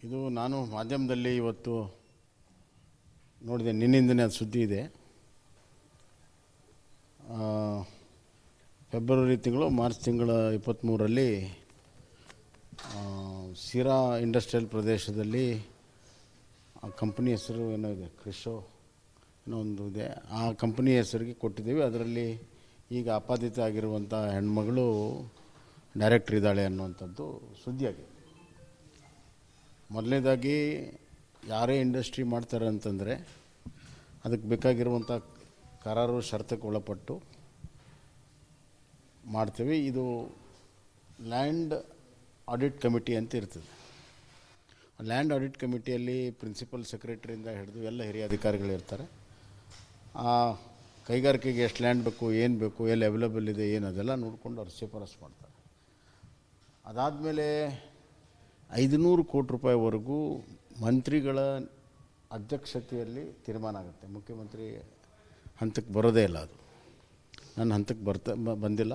ಇದು ನಾನು ಮಾಧ್ಯಮದಲ್ಲಿ ಇವತ್ತು ನೋಡಿದೆ, ನಿನ್ನಿಂದನೇ ಅದು ಸುದ್ದಿ ಇದೆ. ಫೆಬ್ರವರಿ ತಿಂಗಳು ಮಾರ್ಚ್ ತಿಂಗಳ 23ರಲ್ಲಿ ಸಿರಾ ಇಂಡಸ್ಟ್ರಿಯಲ್ ಪ್ರದೇಶದಲ್ಲಿ ಆ ಕಂಪ್ನಿ ಹೆಸರು ಏನೋ ಇದೆ, ಕ್ರಿಶೋ ಏನೋ ಒಂದು ಇದೆ, ಆ ಕಂಪ್ನಿ ಹೆಸರಿಗೆ ಕೊಟ್ಟಿದ್ದೀವಿ. ಅದರಲ್ಲಿ ಈಗ ಅಪಾದಿತ ಆಗಿರುವಂಥ ಹೆಣ್ಮಗಳು ಡೈರೆಕ್ಟ್ರ್ ಇದ್ದಾಳೆ ಅನ್ನುವಂಥದ್ದು ಸುದ್ದಿಯಾಗಿದೆ. ಮೊದಲನೇದಾಗಿ ಯಾರೇ ಇಂಡಸ್ಟ್ರಿ ಮಾಡ್ತಾರೆ ಅಂತಂದರೆ ಅದಕ್ಕೆ ಬೇಕಾಗಿರುವಂಥ ಕರಾರು ಷರತ್ತಕ್ಕೆ ಒಳಪಟ್ಟು ಮಾಡ್ತೀವಿ. ಇದು ಲ್ಯಾಂಡ್ ಆಡಿಟ್ ಕಮಿಟಿ ಅಂತ ಇರ್ತದೆ. ಲ್ಯಾಂಡ್ ಆಡಿಟ್ ಕಮಿಟಿಯಲ್ಲಿ ಪ್ರಿನ್ಸಿಪಲ್ ಸೆಕ್ರೆಟರಿಯಿಂದ ಹಿಡಿದು ಎಲ್ಲ ಹಿರಿಯ ಅಧಿಕಾರಿಗಳಿರ್ತಾರೆ. ಆ ಕೈಗಾರಿಕೆಗೆ ಎಷ್ಟು ಲ್ಯಾಂಡ್ ಬೇಕು, ಏನು ಬೇಕು, ಎಲ್ಲಿ ಅವೈಲೇಬಲ್ ಇದೆ, ಏನು ಅದೆಲ್ಲ ನೋಡಿಕೊಂಡು ಅವ್ರು ಶಿಫಾರಸು ಮಾಡ್ತಾರೆ. ಅದಾದಮೇಲೆ 500 ಕೋಟಿ ರೂಪಾಯಿವರೆಗೂ ಮಂತ್ರಿಗಳ ಅಧ್ಯಕ್ಷತೆಯಲ್ಲಿ ತೀರ್ಮಾನ ಆಗುತ್ತೆ. ಮುಖ್ಯಮಂತ್ರಿ ಹಂತಕ್ಕೆ ಬರೋದೇ ಇಲ್ಲ, ಅದು ನನ್ನ ಹಂತಕ್ಕೆ ಬಂದಿಲ್ಲ.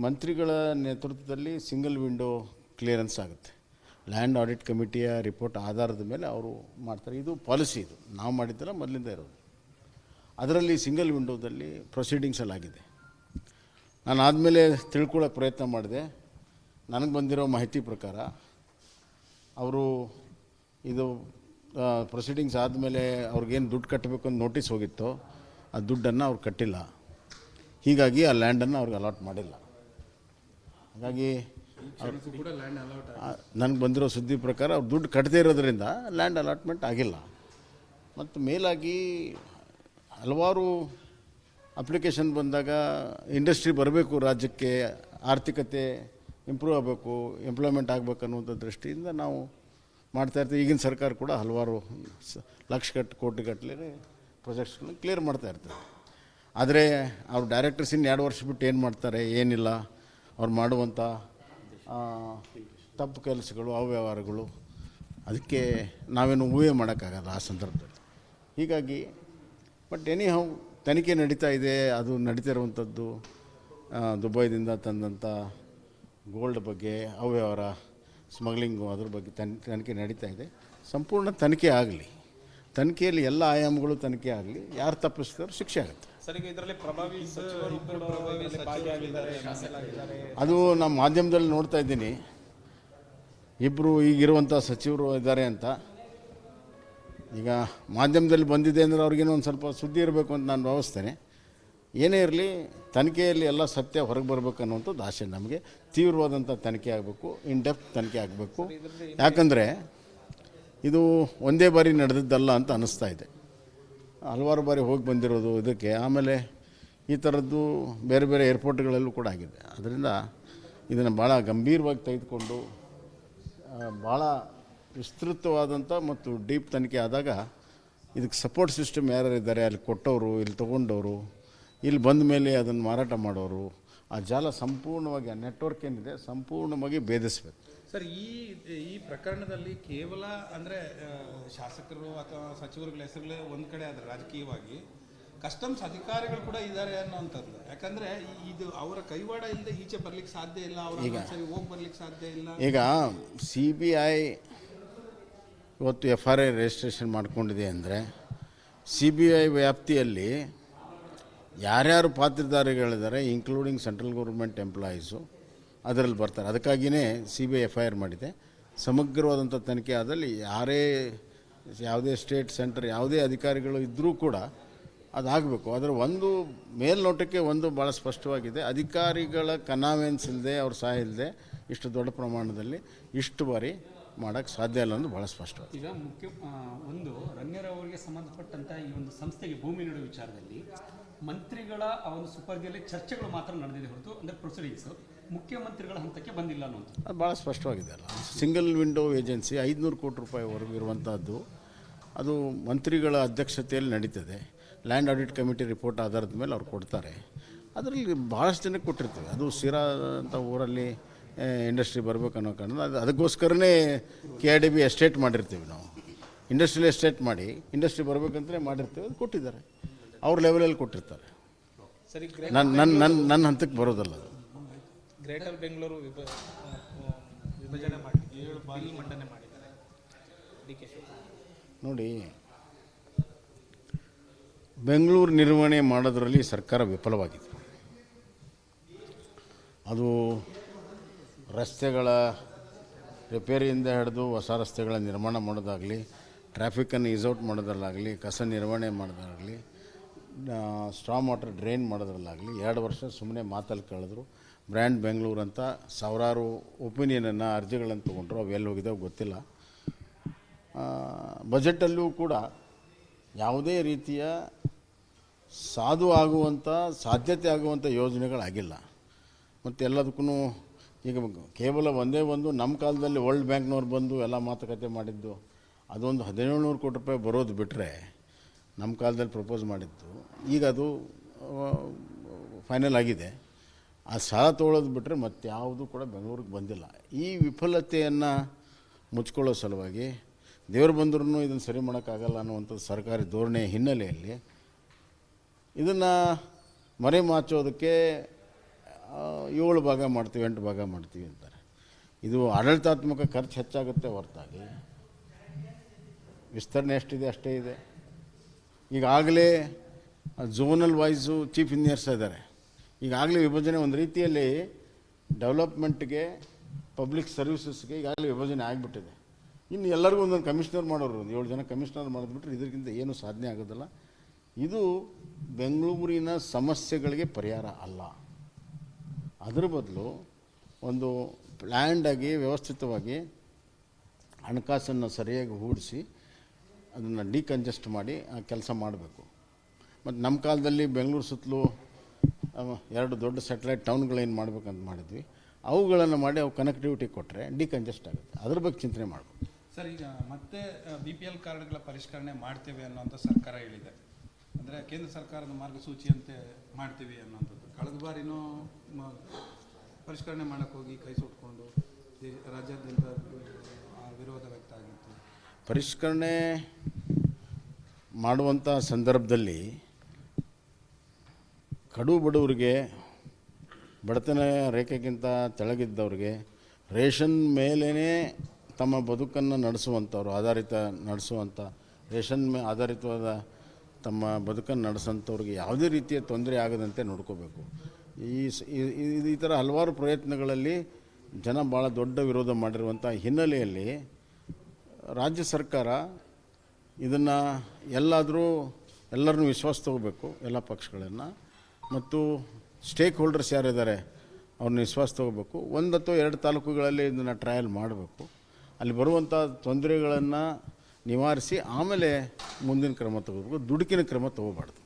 ಮಂತ್ರಿಗಳ ನೇತೃತ್ವದಲ್ಲಿ ಸಿಂಗಲ್ ವಿಂಡೋ ಕ್ಲಿಯರೆನ್ಸ್ ಆಗುತ್ತೆ. ಲ್ಯಾಂಡ್ ಆಡಿಟ್ ಕಮಿಟಿಯ ರಿಪೋರ್ಟ್ ಆಧಾರದ ಮೇಲೆ ಅವರು ಮಾಡ್ತಾರೆ. ಇದು ಪಾಲಿಸಿ, ಇದು ನಾವು ಮಾಡಿದ್ದಲ್ಲ, ಮೊದಲಿಂದ ಇರೋದು. ಅದರಲ್ಲಿ ಸಿಂಗಲ್ ವಿಂಡೋದಲ್ಲಿ ಪ್ರೊಸೀಡಿಂಗ್ಸ್ ಎಲ್ಲ ಆಗಿದೆ. ನಾನು ಆದಮೇಲೆ ತಿಳ್ಕೊಳ್ಳೋಕೆ ಪ್ರಯತ್ನ ಮಾಡಿದೆ. ನನಗೆ ಬಂದಿರೋ ಮಾಹಿತಿ ಪ್ರಕಾರ ಅವರು ಇದು ಪ್ರೊಸೀಡಿಂಗ್ಸ್ ಆದಮೇಲೆ ಅವ್ರಿಗೇನು ದುಡ್ಡು ಕಟ್ಟಬೇಕು ಅಂತ ನೋಟಿಸ್ ಹೋಗಿತ್ತೋ ಆ ದುಡ್ಡನ್ನು ಅವ್ರು ಕಟ್ಟಿಲ್ಲ. ಹೀಗಾಗಿ ಆ ಲ್ಯಾಂಡನ್ನು ಅವ್ರಿಗೆ ಅಲಾಟ್ ಮಾಡಿಲ್ಲ. ಹಾಗಾಗಿ ನನಗೆ ಬಂದಿರೋ ಸುದ್ದಿ ಪ್ರಕಾರ ಅವ್ರು ದುಡ್ಡು ಕಟ್ಟದೇ ಇರೋದ್ರಿಂದ ಲ್ಯಾಂಡ್ ಅಲಾಟ್ಮೆಂಟ್ ಆಗಿಲ್ಲ. ಮತ್ತು ಮೇಲಾಗಿ ಹಲವಾರು ಅಪ್ಲಿಕೇಶನ್ ಬಂದಾಗ ಇಂಡಸ್ಟ್ರಿ ಬರಬೇಕು, ರಾಜ್ಯಕ್ಕೆ ಆರ್ಥಿಕತೆ ಇಂಪ್ರೂವ್ ಆಗಬೇಕು, ಎಂಪ್ಲಾಯ್ಮೆಂಟ್ ಆಗಬೇಕು ಅನ್ನುವಂಥ ದೃಷ್ಟಿಯಿಂದ ನಾವು ಮಾಡ್ತಾಯಿರ್ತೀವಿ. ಈಗಿನ ಸರ್ಕಾರ ಕೂಡ ಹಲವಾರು ಕೋಟಿಗಟ್ಟಲೆ ಪ್ರಾಜೆಕ್ಟ್ಸ್ಗಳನ್ನ ಕ್ಲಿಯರ್ ಮಾಡ್ತಾಯಿರ್ತಾರೆ. ಆದರೆ ಅವ್ರು ಡೈರೆಕ್ಟರ್ಸ್ ಇನ್ನು 2 ವರ್ಷ ಬಿಟ್ಟು ಏನು ಮಾಡ್ತಾರೆ, ಏನಿಲ್ಲ, ಅವ್ರು ಮಾಡುವಂಥ ತಪ್ಪು ಕೆಲಸಗಳು, ಅವ್ಯವಹಾರಗಳು, ಅದಕ್ಕೆ ನಾವೇನು ಊಹೆ ಮಾಡೋಕ್ಕಾಗಲ್ಲ ಆ ಸಂದರ್ಭದಲ್ಲಿ. ಹೀಗಾಗಿ ಬಟ್ ಎನಿಹೌ ತನಿಖೆ ನಡೀತಾ ಇದೆ. ಅದು ನಡೀತಾ ಇರುವಂಥದ್ದು ದುಬೈದಿಂದ ತಂದಂಥ ಗೋಲ್ಡ್ ಬಗ್ಗೆ, ಅವ್ಯವಹಾರ, ಸ್ಮಗ್ಲಿಂಗು, ಅದ್ರ ಬಗ್ಗೆ ತನಿಖೆ ನಡೀತಾ ಇದೆ. ಸಂಪೂರ್ಣ ತನಿಖೆ ಆಗಲಿ, ತನಿಖೆಯಲ್ಲಿ ಎಲ್ಲ ಆಯಾಮಗಳು ತನಿಖೆ ಆಗಲಿ, ಯಾರು ತಪ್ಪಿಸಿದವರು ಶಿಕ್ಷೆ ಆಗುತ್ತೆ. ಅದು ನಮ್ಮ ಮಾಧ್ಯಮದಲ್ಲಿ ನೋಡ್ತಾ ಇದ್ದೀನಿ, ಇಬ್ಬರು ಈಗಿರುವಂಥ ಸಚಿವರು ಇದ್ದಾರೆ ಅಂತ. ಈಗ ಮಾಧ್ಯಮದಲ್ಲಿ ಬಂದಿದೆ ಅಂದರೆ ಅವ್ರಿಗೇನೋ ಒಂದು ಸ್ವಲ್ಪ ಸುದ್ದಿ ಇರಬೇಕು ಅಂತ ನಾನು ಭಾವಿಸ್ತೇನೆ. ಏನೇ ಇರಲಿ, ತನಿಖೆಯಲ್ಲಿ ಎಲ್ಲ ಸತ್ಯ ಹೊರಗೆ ಬರಬೇಕು ಅನ್ನುವಂಥದ್ದು ಆಸೆ ನಮಗೆ. ತೀವ್ರವಾದಂಥ ತನಿಖೆ ಆಗಬೇಕು, ಇನ್ ಡೆಪ್ತ್ ತನಿಖೆ ಆಗಬೇಕು. ಯಾಕಂದರೆ ಇದು ಒಂದೇ ಬಾರಿ ನಡೆದಿದ್ದಲ್ಲ ಅಂತ ಅನ್ನಿಸ್ತಾ ಇದೆ. ಹಲವಾರು ಬಾರಿ ಹೋಗಿ ಬಂದಿರೋದು ಇದಕ್ಕೆ. ಆಮೇಲೆ ಈ ಥರದ್ದು ಬೇರೆ ಬೇರೆ ಏರ್ಪೋರ್ಟ್ಗಳಲ್ಲೂ ಕೂಡ ಆಗಿದೆ. ಅದರಿಂದ ಇದನ್ನು ಭಾಳ ಗಂಭೀರವಾಗಿ ತೆಗೆದುಕೊಂಡು ಭಾಳ ವಿಸ್ತೃತವಾದಂಥ ಮತ್ತು ಡೀಪ್ ತನಿಖೆ ಆದಾಗ ಇದಕ್ಕೆ ಸಪೋರ್ಟ್ ಸಿಸ್ಟಮ್ ಯಾರ್ಯಾರಿದ್ದಾರೆ, ಅಲ್ಲಿ ಕೊಟ್ಟವರು, ಇಲ್ಲಿ ತೊಗೊಂಡವರು, ಇಲ್ಲಿ ಬಂದ ಮೇಲೆ ಅದನ್ನು ಮಾರಾಟ ಮಾಡೋರು, ಆ ಜಾಲ ಸಂಪೂರ್ಣವಾಗಿ, ಆ ನೆಟ್ವರ್ಕ್ ಏನಿದೆ ಸಂಪೂರ್ಣವಾಗಿ ಭೇದಿಸಬೇಕು. ಸರ್, ಈ ಪ್ರಕರಣದಲ್ಲಿ ಕೇವಲ ಅಂದರೆ ಶಾಸಕರು ಅಥವಾ ಸಚಿವರುಗಳ ಹೆಸರುಗಳೇ ಒಂದು ಕಡೆ ಆದರೆ ರಾಜಕೀಯವಾಗಿ ಕಸ್ಟಮ್ಸ್ ಅಧಿಕಾರಿಗಳು ಕೂಡ ಇದ್ದಾರೆ ಅನ್ನೋಂಥದ್ದು. ಯಾಕಂದರೆ ಇದು ಅವರ ಕೈವಾಡ ಇಲ್ಲದೆ ಈಚೆ ಬರ್ಲಿಕ್ಕೆ ಸಾಧ್ಯ ಇಲ್ಲ, ಅವರ ಹೋಗಿ ಬರ್ಲಿಕ್ಕೆ ಸಾಧ್ಯ ಇಲ್ಲ. ಈಗ CBI ಇವತ್ತು FRI ರಿಜಿಸ್ಟ್ರೇಷನ್ ಮಾಡ್ಕೊಂಡಿದೆ ಅಂದರೆ CBI ವ್ಯಾಪ್ತಿಯಲ್ಲಿ ಯಾರ್ಯಾರು ಪಾತ್ರಧಾರಿಗಳಿದ್ದಾರೆ, ಇನ್ಕ್ಲೂಡಿಂಗ್ ಸೆಂಟ್ರಲ್ ಗೌರ್ಮೆಂಟ್ ಎಂಪ್ಲಾಯೀಸು ಅದರಲ್ಲಿ ಬರ್ತಾರೆ. ಅದಕ್ಕಾಗಿಯೇ CBI FIR ಮಾಡಿದೆ. ಸಮಗ್ರವಾದಂಥ ತನಿಖೆ ಆದಲ್ಲಿ ಯಾವುದೇ ಸ್ಟೇಟ್, ಸೆಂಟರ್, ಯಾವುದೇ ಅಧಿಕಾರಿಗಳು ಇದ್ದರೂ ಕೂಡ ಅದಾಗಬೇಕು. ಅದರ ಒಂದು ಮೇಲ್ನೋಟಕ್ಕೆ ಒಂದು ಭಾಳ ಸ್ಪಷ್ಟವಾಗಿದೆ, ಅಧಿಕಾರಿಗಳ ಕನಾವೆನ್ಸ್ ಇಲ್ಲದೆ, ಅವ್ರ ಸಹಾಯ ಇಲ್ಲದೆ ಇಷ್ಟು ದೊಡ್ಡ ಪ್ರಮಾಣದಲ್ಲಿ ಇಷ್ಟು ಬಾರಿ ಮಾಡೋಕ್ಕೆ ಸಾಧ್ಯ ಇಲ್ಲ ಅನ್ನೋದು ಭಾಳ ಸ್ಪಷ್ಟವಾಗಿದೆ. ಈಗ ಒಂದು ರಣ್ಯರ್ ಅವರಿಗೆ ಸಂಬಂಧಪಟ್ಟಂಥ ಈ ಒಂದು ಸಂಸ್ಥೆಗೆ ಭೂಮಿ ನೀಡುವ ವಿಚಾರದಲ್ಲಿ ಮಂತ್ರಿಗಳ ಆ ಒಂದು ಸುಪರ್ದಿಯಲ್ಲಿ ಚರ್ಚೆಗಳು ಮಾತ್ರ ನಡೆದಿದೆ ಹೊರತು ಅಂದರೆ ಪ್ರೊಸೀಡಿಂಗ್ಸು ಮುಖ್ಯಮಂತ್ರಿಗಳ ಹಂತಕ್ಕೆ ಬಂದಿಲ್ಲ ಅನ್ನೋದು ಅದು ಭಾಳ ಸ್ಪಷ್ಟವಾಗಿದೆ ಅಲ್ಲ. ಸಿಂಗಲ್ ವಿಂಡೋ ಏಜೆನ್ಸಿ 500 ಕೋಟಿ ರೂಪಾಯಿವರೆಗೂ ಇರುವಂಥದ್ದು, ಅದು ಮಂತ್ರಿಗಳ ಅಧ್ಯಕ್ಷತೆಯಲ್ಲಿ ನಡೀತದೆ. ಲ್ಯಾಂಡ್ ಆಡಿಟ್ ಕಮಿಟಿ ರಿಪೋರ್ಟ್ ಆಧಾರದ ಮೇಲೆ ಅವ್ರು ಕೊಡ್ತಾರೆ. ಅದರಲ್ಲಿ ಭಾಳಷ್ಟು ಜನಕ್ಕೆ ಕೊಟ್ಟಿರ್ತೀವಿ. ಅದು ಸಿರಾ ಅಂತ ಊರಲ್ಲಿ ಇಂಡಸ್ಟ್ರಿ ಬರಬೇಕು ಅನ್ನೋ ಕಾರಣ ಅದಕ್ಕೋಸ್ಕರನೇ KIDB ಎಸ್ಟೇಟ್ ಮಾಡಿರ್ತೀವಿ ನಾವು. ಇಂಡಸ್ಟ್ರಿಯಲ್ ಎಸ್ಟೇಟ್ ಮಾಡಿ ಇಂಡಸ್ಟ್ರಿ ಬರಬೇಕಂತಲೇ ಮಾಡಿರ್ತೀವಿ. ಅದು ಕೊಟ್ಟಿದ್ದಾರೆ, ಅವ್ರ ಲೆವೆಲಲ್ಲಿ ಕೊಟ್ಟಿರ್ತಾರೆ. ನನ್ನ ಹಂತಕ್ಕೆ ಬರೋದಲ್ಲ ಅದು. ಗ್ರೇಟರ್ ಬೆಂಗಳೂರು ವಿಭಜನೆ ಮಾಡಿ 7 ಬಾರಿ ಮಂಡನೆ ಮಾಡಿದ್ದಾರೆ. ನೋಡಿ, ಬೆಂಗಳೂರು ನಿರ್ವಹಣೆ ಮಾಡೋದರಲ್ಲಿ ಸರ್ಕಾರ ವಿಫಲವಾಗಿದೆ. ಅದು ರಸ್ತೆಗಳ ರಿಪೇರಿಯಿಂದ ಹಿಡಿದು ಹೊಸ ರಸ್ತೆಗಳ ನಿರ್ಮಾಣ ಮಾಡೋದಾಗಲಿ, ಟ್ರಾಫಿಕನ್ನು ಈಸೌಟ್ ಮಾಡೋದ್ರಲ್ಲಾಗಲಿ, ಕಸ ನಿರ್ವಹಣೆ ಮಾಡೋದಾಗಲಿ, ಸ್ಟ್ರಾಂಗ್ ವಾಟರ್ ಡ್ರೈನ್ ಮಾಡೋದ್ರಲ್ಲಾಗಲಿ 2 ವರ್ಷ ಸುಮ್ಮನೆ ಮಾತಲ್ಲಿ ಕಳೆದ್ರು. ಬ್ರ್ಯಾಂಡ್ ಬೆಂಗಳೂರು ಅಂತ ಸಾವಿರಾರು ಒಪಿನಿಯನನ್ನು, ಅರ್ಜಿಗಳನ್ನು ತೊಗೊಂಡ್ರು. ಅವು ಎಲ್ಲಿ ಹೋಗಿದ್ದಾವೆ ಗೊತ್ತಿಲ್ಲ. ಬಜೆಟಲ್ಲೂ ಕೂಡ ಯಾವುದೇ ರೀತಿಯ ಸಾಧು ಆಗುವಂಥ, ಸಾಧ್ಯತೆ ಆಗುವಂಥ ಯೋಜನೆಗಳಾಗಿಲ್ಲ. ಮತ್ತು ಎಲ್ಲದಕ್ಕೂ ಈಗ ಕೇವಲ ಒಂದೇ ಒಂದು ನಮ್ಮ ಕಾಲದಲ್ಲಿ ವರ್ಲ್ಡ್ ಬ್ಯಾಂಕ್ನವ್ರು ಬಂದು ಎಲ್ಲ ಮಾತುಕತೆ ಮಾಡಿದ್ದು, ಅದೊಂದು 1700 ಕೋಟಿ ರೂಪಾಯಿ ಬರೋದು ಬಿಟ್ಟರೆ, ನಮ್ಮ ಕಾಲದಲ್ಲಿ ಪ್ರಪೋಸ್ ಮಾಡಿದ್ದು, ಈಗ ಅದು ಫೈನಲ್ ಆಗಿದೆ. ಆ ಸಾಲ ತೊಗೊಳೋದು ಬಿಟ್ಟರೆ ಮತ್ತಾವುದು ಕೂಡ ಬೆಂಗಳೂರಿಗೆ ಬಂದಿಲ್ಲ. ಈ ವಿಫಲತೆಯನ್ನು ಮುಚ್ಕೊಳ್ಳೋ ಸಲುವಾಗಿ ದೇವರು ಬಂದ್ರೂ ಇದನ್ನು ಸರಿ ಮಾಡೋಕ್ಕಾಗಲ್ಲ ಅನ್ನುವಂಥದ್ದು ಸರ್ಕಾರಿ ಧೋರಣೆ ಹಿನ್ನೆಲೆಯಲ್ಲಿ ಇದನ್ನು ಮರೆಮಾಚೋದಕ್ಕೆ 7 ಭಾಗ ಮಾಡ್ತೀವಿ, 8 ಭಾಗ ಮಾಡ್ತೀವಿ ಅಂತಾರೆ. ಇದು ಆಡಳಿತಾತ್ಮಕ ಖರ್ಚು ಹೆಚ್ಚಾಗುತ್ತೆ ಹೊರತಾಗಿ ವಿಸ್ತರಣೆ ಎಷ್ಟಿದೆ ಅಷ್ಟೇ ಇದೆ. ಈಗಾಗಲೇ ಝೋನಲ್ ವೈಸು ಚೀಫ್ ಇಂಜಿನಿಯರ್ಸ್ ಇದ್ದಾರೆ. ಈಗಾಗಲೇ ವಿಭಜನೆ ಒಂದು ರೀತಿಯಲ್ಲಿ ಡೆವಲಪ್ಮೆಂಟ್ಗೆ, ಪಬ್ಲಿಕ್ ಸರ್ವಿಸಸ್ಗೆ ಈಗಾಗಲೇ ವಿಭಜನೆ ಆಗಿಬಿಟ್ಟಿದೆ. ಇನ್ನು ಎಲ್ಲರಿಗೂ ಒಂದೊಂದು ಕಮಿಷನರ್ ಮಾಡೋರು, 7 ಜನ ಕಮಿಷನರ್ ಮಾಡಿದ್ಬಿಟ್ರೆ ಇದಕ್ಕಿಂತ ಏನೂ ಸಾಧನೆ ಆಗೋದಿಲ್ಲ. ಇದು ಬೆಂಗಳೂರಿನ ಸಮಸ್ಯೆಗಳಿಗೆ ಪರಿಹಾರ ಅಲ್ಲ. ಅದರ ಬದಲು ಒಂದು ಪ್ಲ್ಯಾಂಡಾಗಿ, ವ್ಯವಸ್ಥಿತವಾಗಿ ಹಣಕಾಸನ್ನು ಸರಿಯಾಗಿ ಹೂಡಿಸಿ ಅದನ್ನು ಡಿಕಂಜೆಸ್ಟ್ ಮಾಡಿ ಆ ಕೆಲಸ ಮಾಡಬೇಕು. ಮತ್ತು ನಮ್ಮ ಕಾಲದಲ್ಲಿ ಬೆಂಗಳೂರು ಸುತ್ತಲೂ 2 ದೊಡ್ಡ ಸ್ಯಾಟಲೈಟ್ ಟೌನ್ಗಳೇನು ಮಾಡ್ಬೇಕಂತ ಮಾಡಿದ್ವಿ, ಅವುಗಳನ್ನು ಮಾಡಿ ಅವು ಕನೆಕ್ಟಿವಿಟಿ ಕೊಟ್ಟರೆ ಡಿಕಂಜೆಸ್ಟ್ ಆಗುತ್ತೆ. ಅದ್ರ ಬಗ್ಗೆ ಚಿಂತನೆ ಮಾಡಬೇಕು. ಸರ್, ಈಗ ಮತ್ತೆ BPL ಕಾರ್ಡ್ಗಳ ಪರಿಷ್ಕರಣೆ ಮಾಡ್ತೇವೆ ಅನ್ನೋಂಥ ಸರ್ಕಾರ ಹೇಳಿದೆ. ಅಂದರೆ ಕೇಂದ್ರ ಸರ್ಕಾರದ ಮಾರ್ಗಸೂಚಿಯಂತೆ ಮಾಡ್ತೀವಿ ಅನ್ನೋಂಥದ್ದು. ಕಳೆದ ಬಾರಿನೂ ಪರಿಷ್ಕರಣೆ ಮಾಡೋಕ್ಕೆ ಹೋಗಿ ಕೈ ಸುಟ್ಕೊಂಡು ರಾಜ್ಯಾದ್ಯಂತ ವಿರೋಧ ವ್ಯಕ್ತ ಆಗಿತ್ತು. ಪರಿಷ್ಕರಣೆ ಮಾಡುವಂಥ ಸಂದರ್ಭದಲ್ಲಿ ಕಡು ಬಡವರಿಗೆ, ಬಡತನ ರೇಖೆಗಿಂತ ತೆಳಗಿದ್ದವ್ರಿಗೆ, ರೇಷನ್ ಮೇಲೇ ತಮ್ಮ ಬದುಕನ್ನು ನಡೆಸುವಂಥವ್ರು, ನಡೆಸುವಂಥ ರೇಷನ್ ಆಧಾರಿತವಾದ ತಮ್ಮ ಬದುಕನ್ನು ನಡೆಸೋಂಥವ್ರಿಗೆ ಯಾವುದೇ ರೀತಿಯ ತೊಂದರೆ ಆಗದಂತೆ ನೋಡ್ಕೋಬೇಕು. ಈ ಥರ ಹಲವಾರು ಪ್ರಯತ್ನಗಳಲ್ಲಿ ಜನ ಭಾಳ ದೊಡ್ಡ ವಿರೋಧ ಮಾಡಿರುವಂಥ ಹಿನ್ನೆಲೆಯಲ್ಲಿ ರಾಜ್ಯ ಸರ್ಕಾರ ಇದನ್ನು ಎಲ್ಲರನ್ನೂ ವಿಶ್ವಾಸ ತಗೋಬೇಕು, ಎಲ್ಲ ಪಕ್ಷಗಳನ್ನು, ಮತ್ತು ಸ್ಟೇಕ್ ಹೋಲ್ಡರ್ಸ್ ಯಾರಿದ್ದಾರೆ ಅವ್ರನ್ನ ವಿಶ್ವಾಸ ತಗೋಬೇಕು. 1 ಅಥವಾ 2 ತಾಲೂಕುಗಳಲ್ಲಿ ಇದನ್ನು ಟ್ರಯಲ್ ಮಾಡಬೇಕು. ಅಲ್ಲಿ ಬರುವಂಥ ತೊಂದರೆಗಳನ್ನು ನಿವಾರಿಸಿ ಆಮೇಲೆ ಮುಂದಿನ ಕ್ರಮ ತಗೋಬೇಕು. ದುಡುಕಿನ ಕ್ರಮ ತಗೋಬಾರ್ದು.